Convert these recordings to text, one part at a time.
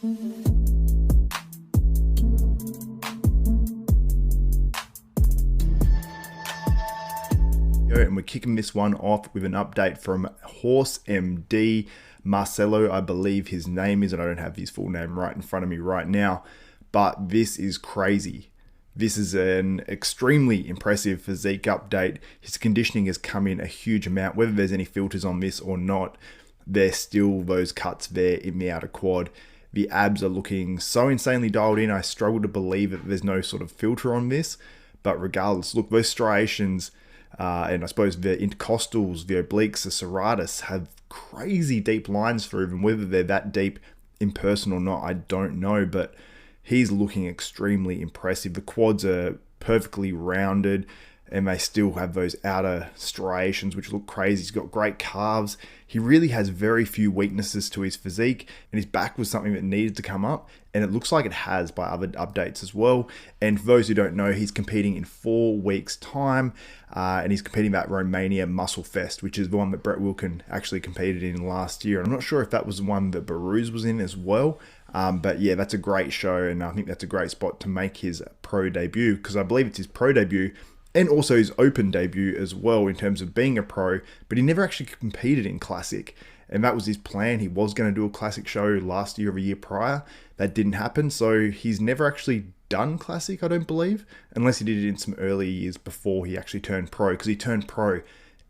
And we're kicking this one off with an update from Horse MD Marcelo, I believe his name is, and I don't have his full name right in front of me right now, but this is crazy. This is an extremely impressive physique update. His conditioning has come in a huge amount. Whether there's any filters on this or not, there's still those cuts there in the outer quad. The abs are looking so insanely dialed in. I struggle to believe that there's no sort of filter on this, but regardless, look, those striations, and I suppose the intercostals, the obliques, the serratus have crazy deep lines through them. Whether they're that deep in person or not, I don't know, but he's looking extremely impressive. The quads are perfectly rounded and they still have those outer striations which look crazy. He's got great calves. He really has very few weaknesses to his physique, and his back was something that needed to come up, and it looks like it has by other updates as well. And for those who don't know, he's competing in 4 weeks time, and he's competing at Romania Muscle Fest, which is the one that Brett Wilkin actually competed in last year. I'm not sure if that was the one that Baruz was in as well, but yeah, that's a great show, and I think that's a great spot to make his pro debut, because I believe it's his pro debut and also his open debut as well in terms of being a pro, but he never actually competed in Classic, and that was his plan. He was going to do a Classic show last year or a year prior. That didn't happen, so he's never actually done Classic, I don't believe, unless he did it in some early years before he actually turned pro, because he turned pro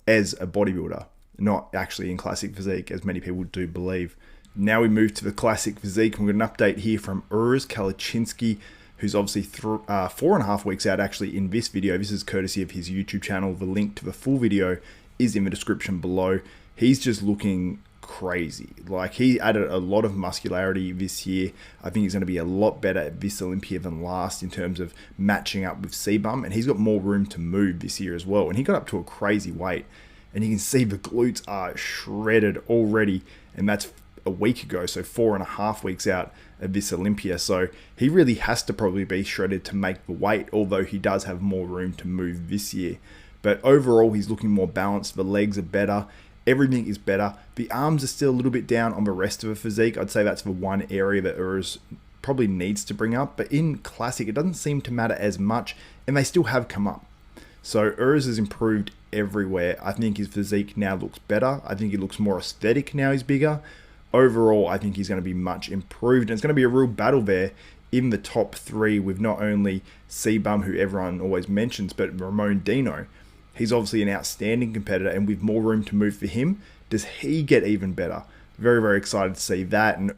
as a bodybuilder, not actually in Classic Physique, as many people do believe. Now we move to the Classic Physique, and we've got an update here from Urs Melhor, who's obviously 4.5 weeks out actually in this video. This is courtesy of his YouTube channel. The link to the full video is in the description below. He's just looking crazy. Like, he added a lot of muscularity this year. I think he's going to be a lot better at this Olympia than last in terms of matching up with Cbum, and he's got more room to move this year as well. And he got up to a crazy weight, and you can see the glutes are shredded already, and that's a week ago, so 4.5 weeks out of this Olympia. So he really has to probably be shredded to make the weight, although he does have more room to move this year. But overall, he's looking more balanced. The legs are better. Everything is better. The arms are still a little bit down on the rest of the physique. I'd say that's the one area that Urs probably needs to bring up. But in Classic, it doesn't seem to matter as much, and they still have come up. So Urs has improved everywhere. I think his physique now looks better. I think he looks more aesthetic now he's bigger. Overall, I think he's going to be much improved, and it's going to be a real battle there in the top 3 with not only Cbum, who everyone always mentions, but Ramondino. He's obviously an outstanding competitor, and with more room to move for him, does he get even better? Very, very excited to see that. And